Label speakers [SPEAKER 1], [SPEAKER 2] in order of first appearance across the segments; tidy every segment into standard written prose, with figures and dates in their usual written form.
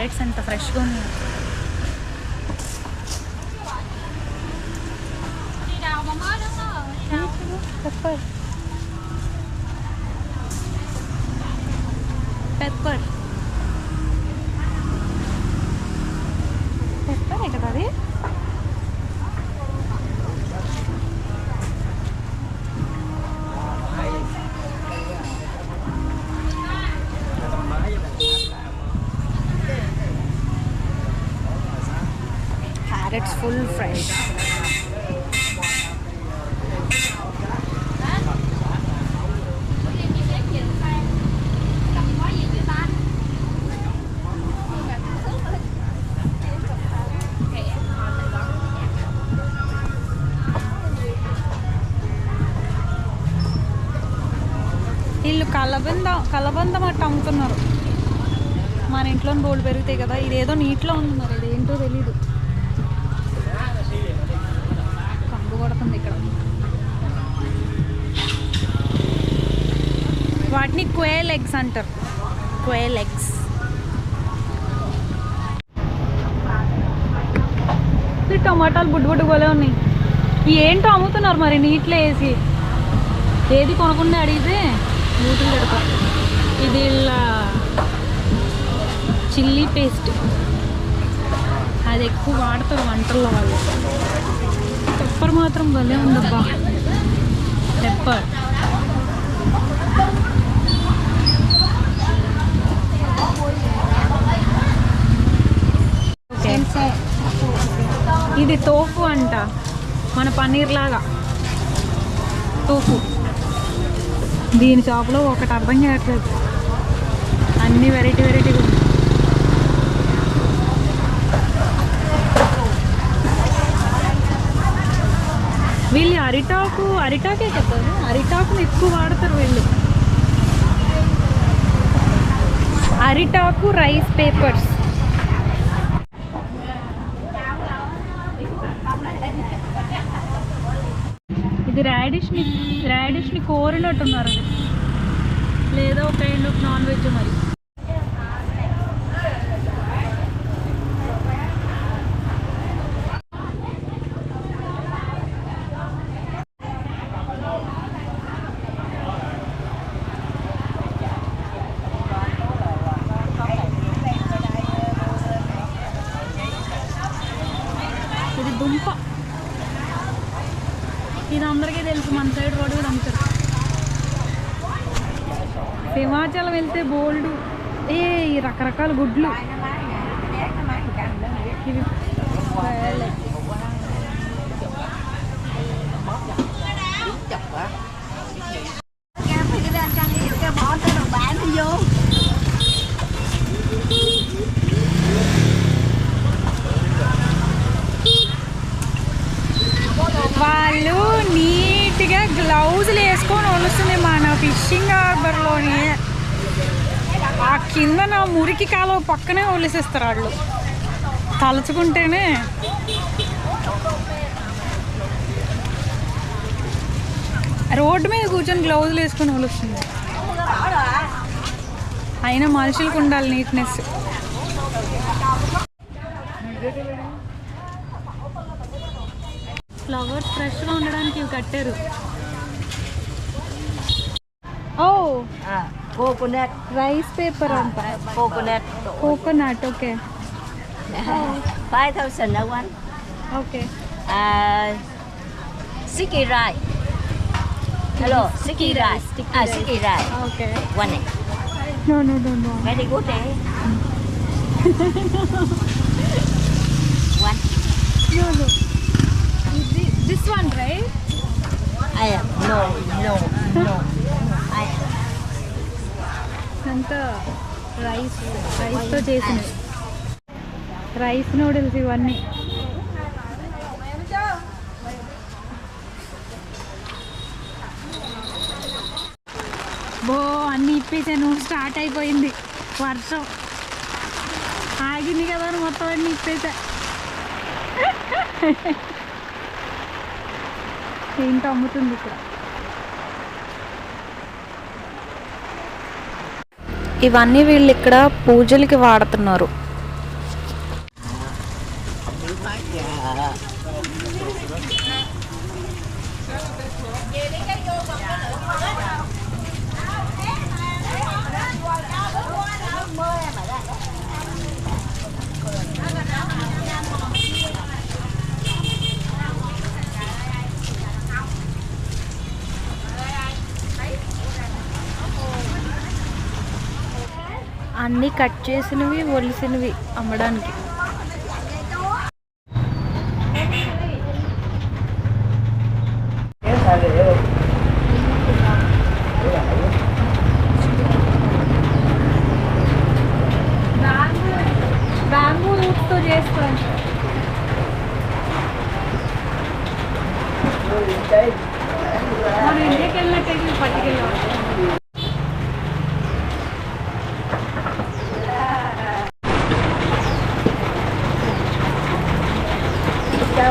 [SPEAKER 1] Carrots ఎంత ఫ్రెష్గా ఉన్నాయి. పెప్పర్ పెప్పర్ పెప్పరే కదా అది. Carrots full fresh. వీళ్ళు కలబంద మట్ట అమ్ముతున్నారు. మన ఇంట్లో బోల్డ్ పెరుగుతాయి కదా, ఇదేదో నీటిలో ఉంది, మరి ఇది ఏంటో తెలీదు. కంపు కొడుతుంది ఇక్కడ. వాటిని క్వేల్ ఎగ్స్ అంటారు. Quail eggs. టమాటాలు బుడ్డు పోలే ఉన్నాయి. ఏంటో అమ్ముతున్నారు మరి నీటిలో వేసి. ఏది కొనకుండా అడిగితే బూతులు పెడతారు. ఇది ఇలా చిల్లీ పేస్ట్, అది ఎక్కువ వాడతారు వంటల్లో వాళ్ళు. పెప్పర్ మాత్రం భలే ఉందబ్బా. పెప్పర్ ఇది తోఫు అంట, మన పన్నీర్ లాగా తోఫు. దీని షాప్లో ఒకటి అర్థం కావట్లేదు, అన్ని వెరైటీగా ఉంది. వీళ్ళు అరిటాకే కదా, అరిటాకుని ఎక్కువ వాడతారు వీళ్ళు. అరిటాకు రైస్ పేపర్స్. ఇది రాడిష్ని కోరినట్టున్నారు, లేదా ఒక కైండ్ ఆఫ్ నాన్ వెజ్ మరి. ఇది దుంప, ఇది అందరికీ తెలుసు, మన సైడ్ రోడ్డు కూడా అమ్ముతారు. హిమాచలం వెళ్తే బోల్డ్ ఈ రకరకాల గుడ్లు. ఇవి వాళ్ళు నీట్గా గ్లౌజులు వేసుకొని వలుస్తుంది. మన ఫిషింగ్ హార్బర్లోని ఆ కింద నా మురికి కాలువ పక్కనే ఒలిసిస్తారు వాళ్ళు. తలుచుకుంటేనే రోడ్డు మీద కూర్చొని గ్లౌజులు వేసుకొని ఒలుస్తుంది. అయినా మనుషులకు ఉండాలి నీట్నెస్. ఫ్లవర్స్ ఫ్రెష్గా ఉండడానికి ఇవి కట్టారు. ఓ
[SPEAKER 2] కోకోనట్
[SPEAKER 1] రైస్ పేపర్ అంట. Coconut okay.
[SPEAKER 2] 5,000 that one.
[SPEAKER 1] Okay.
[SPEAKER 2] Sticky rice. Hello, sticky rice. Sticky rice.
[SPEAKER 1] Okay.
[SPEAKER 2] One.
[SPEAKER 1] No.
[SPEAKER 2] Very good, eh? One.
[SPEAKER 1] No. This one, right?
[SPEAKER 2] No.
[SPEAKER 1] అంతా రైస్తో చేసినవి, రైస్ నూడిల్స్ ఇవన్నీ. అన్నీ ఇప్పేసాను. స్టార్ట్ అయిపోయింది వర్షం, ఆగింది కదా అని మొత్తం అన్నీ ఇప్పేసా. ఏంటో అమ్ముతుంది ఇక్కడ.
[SPEAKER 3] ఇవన్నీ వీళ్ళు ఇక్కడ పూజలకి వాడుతున్నారు.
[SPEAKER 1] అన్నీ కట్ చేసినవి ఒలిసినవి అమ్మడానికి. బ్యాంబూ రూట్తో చేస్తాను. మనం ఇండియాకి వెళ్ళినట్టయితే పట్టుకెళ్ళాలి.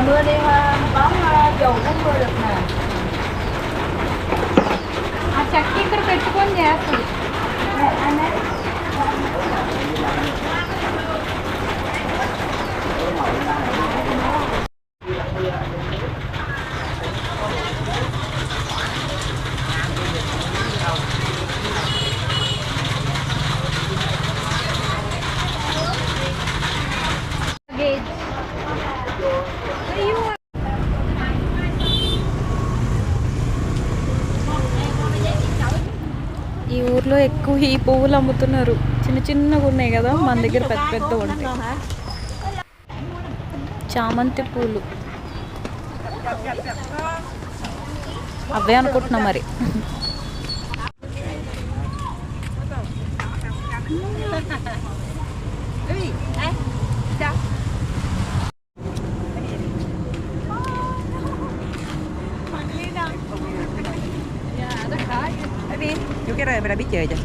[SPEAKER 2] Mưa đi bón dầu cũng mưa được nè.
[SPEAKER 1] ఆ చెక్క ఇక్కడ పెట్టుకొని చేస్తాం. ఈ ఊర్లో ఎక్కువ ఈ పువ్వులు అమ్ముతున్నారు. చిన్న చిన్నగా ఉన్నాయి కదా, మన దగ్గర పెద్ద పెద్ద ఉంటాయి. చామంతి పూలు అవే అనుకుంటున్నా మరి.
[SPEAKER 3] Vô cái đây mày đã biết chơi chưa?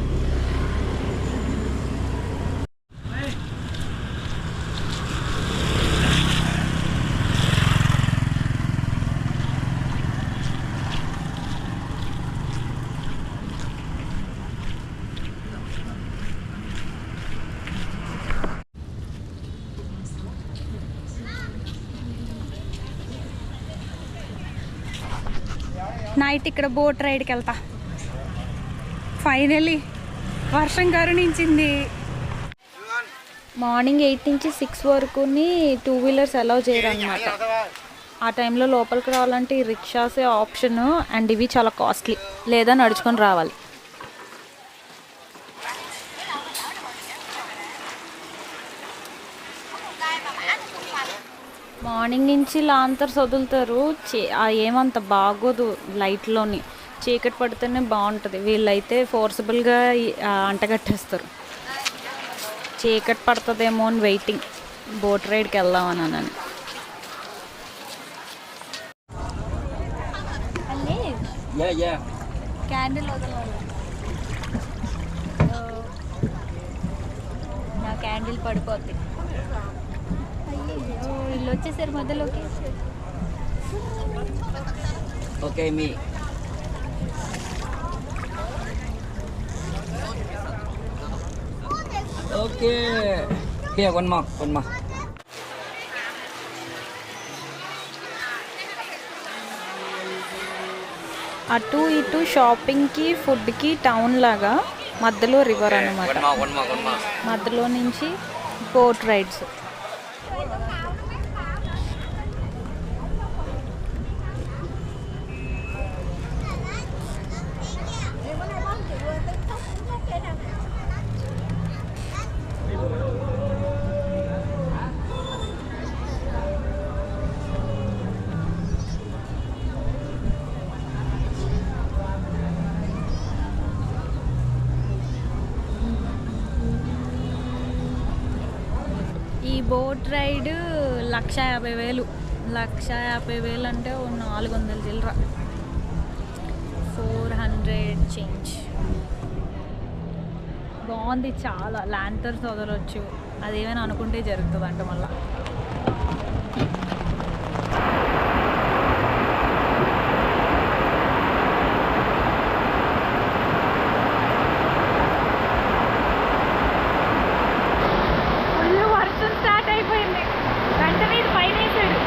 [SPEAKER 1] Night ఇక్కడ బోట్ రైడ్కి వెళ్తా. ఫైనలీ వర్షం కరుణించింది. మార్నింగ్ 8 నుంచి 6 వరకుని 2 వీలర్స్ అలౌ చేయరు అనమాట. ఆ టైంలో లోపలికి రావాలంటే ఈ రిక్షాసే ఆప్షన్, అండ్ ఇవి చాలా కాస్ట్లీ, లేదా నడుచుకొని రావాలి. మార్నింగ్ నుంచి లాంతర్స్ వదులుతారు. ఏమంత బాగోదు లైట్లోని, చీకటి పడితేనే బాగుంటుంది. వీళ్ళైతే ఫోర్సబుల్గా అంటగట్టేస్తారు. చీకటి పడుతుందేమో అని వెయిటింగ్, బోట్ రైడ్కి వెళ్దామని. క్యాండిల్ వదలాలి. నా క్యాండిల్ పడిపోద్ది. అయ్యో వీళ్ళు వచ్చేసారు మధ్యలోకి.
[SPEAKER 3] Okay me okay here one more
[SPEAKER 1] అటు ఇటు షాపింగ్కి, ఫుడ్కి టౌన్ లాగా, మధ్యలో రివర్ అనమాట. మధ్యలో నుంచి బోట్ రైడ్స్. ఈ బోట్ రైడ్ 1,50,000. 1,50,000 అంటే 400 చిల్లర, 400 చేంజ్. బాగుంది చాలా. ల్యాంటర్స్ వదలొచ్చు, అదేమైనా అనుకుంటే జరుగుతుంది అంట మళ్ళీ. వర్షం స్టార్ట్ అయిపోయింది, వెంటనే ఇది పైన వేసాడు.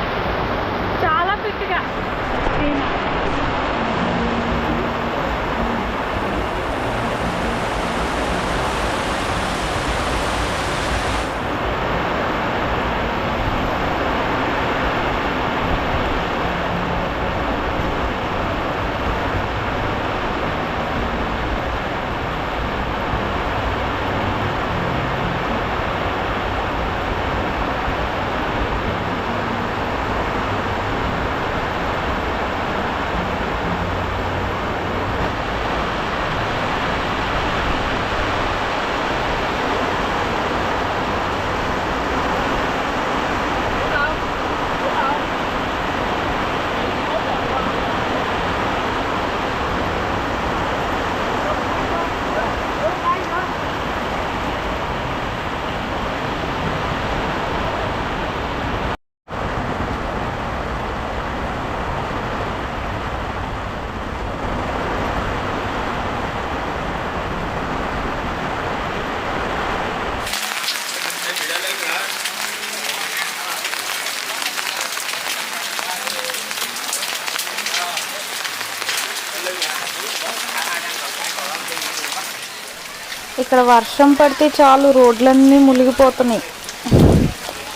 [SPEAKER 1] ఇక్కడ వర్షం పడితే చాలు రోడ్లన్నీ మునిగిపోతున్నాయి.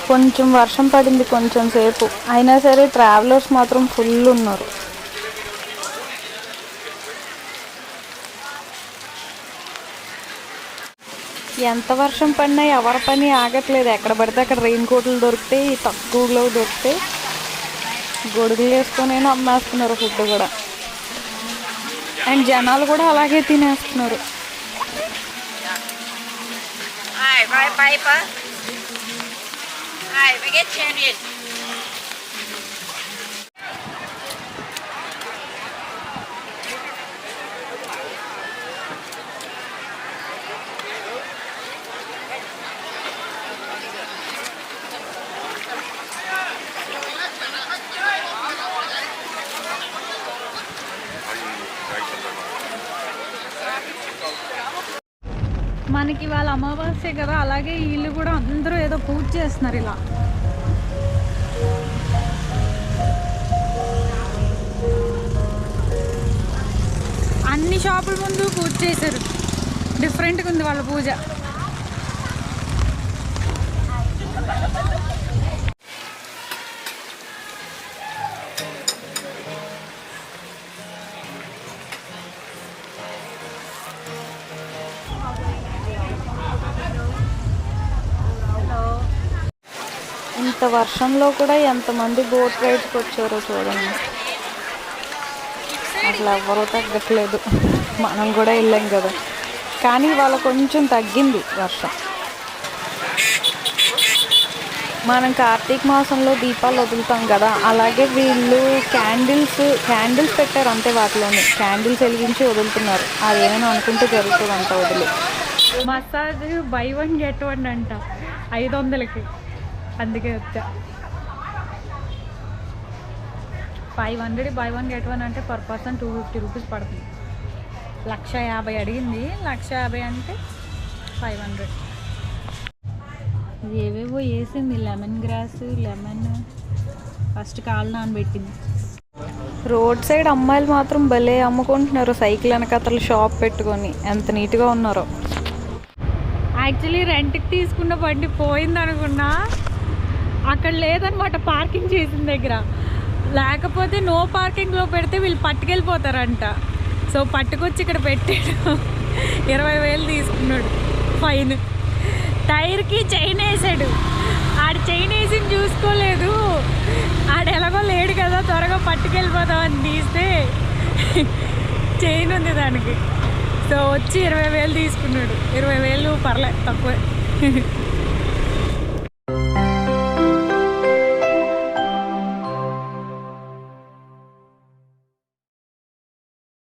[SPEAKER 1] కొంచెం వర్షం పడింది కొంచెం సేపు, అయినా సరే ట్రావెలర్స్ మాత్రం ఫుల్ ఉన్నారు. ఎంత వర్షం పడినా ఎవరి పని ఆగట్లేదు. ఎక్కడ పడితే అక్కడ రెయిన్ కోట్లు దొరుకుతాయి, తక్కువలో దొరుకుతాయి. గొడుగులు వేసుకొని అమ్మేస్తున్నారు ఫుడ్ కూడా. అండ్ జనాలు కూడా అలాగే తినేస్తున్నారు. మనకి వాళ్ళ అమావాస్య కదా, అలాగే వీళ్ళు కూడా అందరూ ఏదో పూజ చేస్తున్నారు. ఇలా అన్ని షాపుల ముందు పూజ చేశారు. డిఫరెంట్గా ఉంది వాళ్ళ పూజ. ఇంత వర్షంలో కూడా ఎంతమంది బోట్ రైడ్కి వచ్చారో చూడండి. అసలు ఎవరూ తగ్గట్లేదు. మనం కూడా వెళ్ళాం కదా, కానీ వాళ్ళ కొంచెం తగ్గింది వర్షం. మనం కార్తీక మాసంలో దీపాలు వదులుతాం కదా, అలాగే వీళ్ళు క్యాండిల్స్ పెట్టారు అంతే. వాటిలోనే క్యాండిల్స్ వెలిగించి వదులుతున్నారు. అదేమైనా అనుకుంటే జరుగుతుంది అంత వదిలి. మసాజ్ బై 1 get 1 అంట 500కి. అందుకే వచ్చా. 500 బై 1 get 1 అంటే పర్ పర్సన్ 250 రూపీస్ పడుతుంది. 150 అడిగింది. 150 అంటే 500. ఏవేవో వేసింది. లెమన్ గ్రాస్, లెమన్ ఫస్ట్ కాళ్ళు నానబెట్టింది. రోడ్ సైడ్ అమ్మాయిలు మాత్రం భలే అమ్ముకుంటున్నారు. సైకిల్ వెనకతలు షాప్ పెట్టుకొని ఎంత నీట్గా ఉన్నారో. యాక్చువల్లీ రెంట్కి తీసుకున్న బండి పోయింది అనుకున్నా, అక్కడ లేదనమాట పార్కింగ్ చేసిన దగ్గర. లేకపోతే నో పార్కింగ్లో పెడితే వీళ్ళు పట్టుకెళ్ళిపోతారంట. సో పట్టుకొచ్చి ఇక్కడ పెట్టాడు. 20,000 తీసుకున్నాడు ఫైన్. టైర్కి చైన్ వేసాడు. ఆడు చైన్ వేసింది చూసుకోలేదు. ఆడు ఎలాగో లేడు కదా, త్వరగా పట్టుకెళ్ళిపోతామని తీస్తే చైన్ ఉంది దానికి. సో వచ్చి 20,000 తీసుకున్నాడు. 20,000 పర్లే, తక్కువే.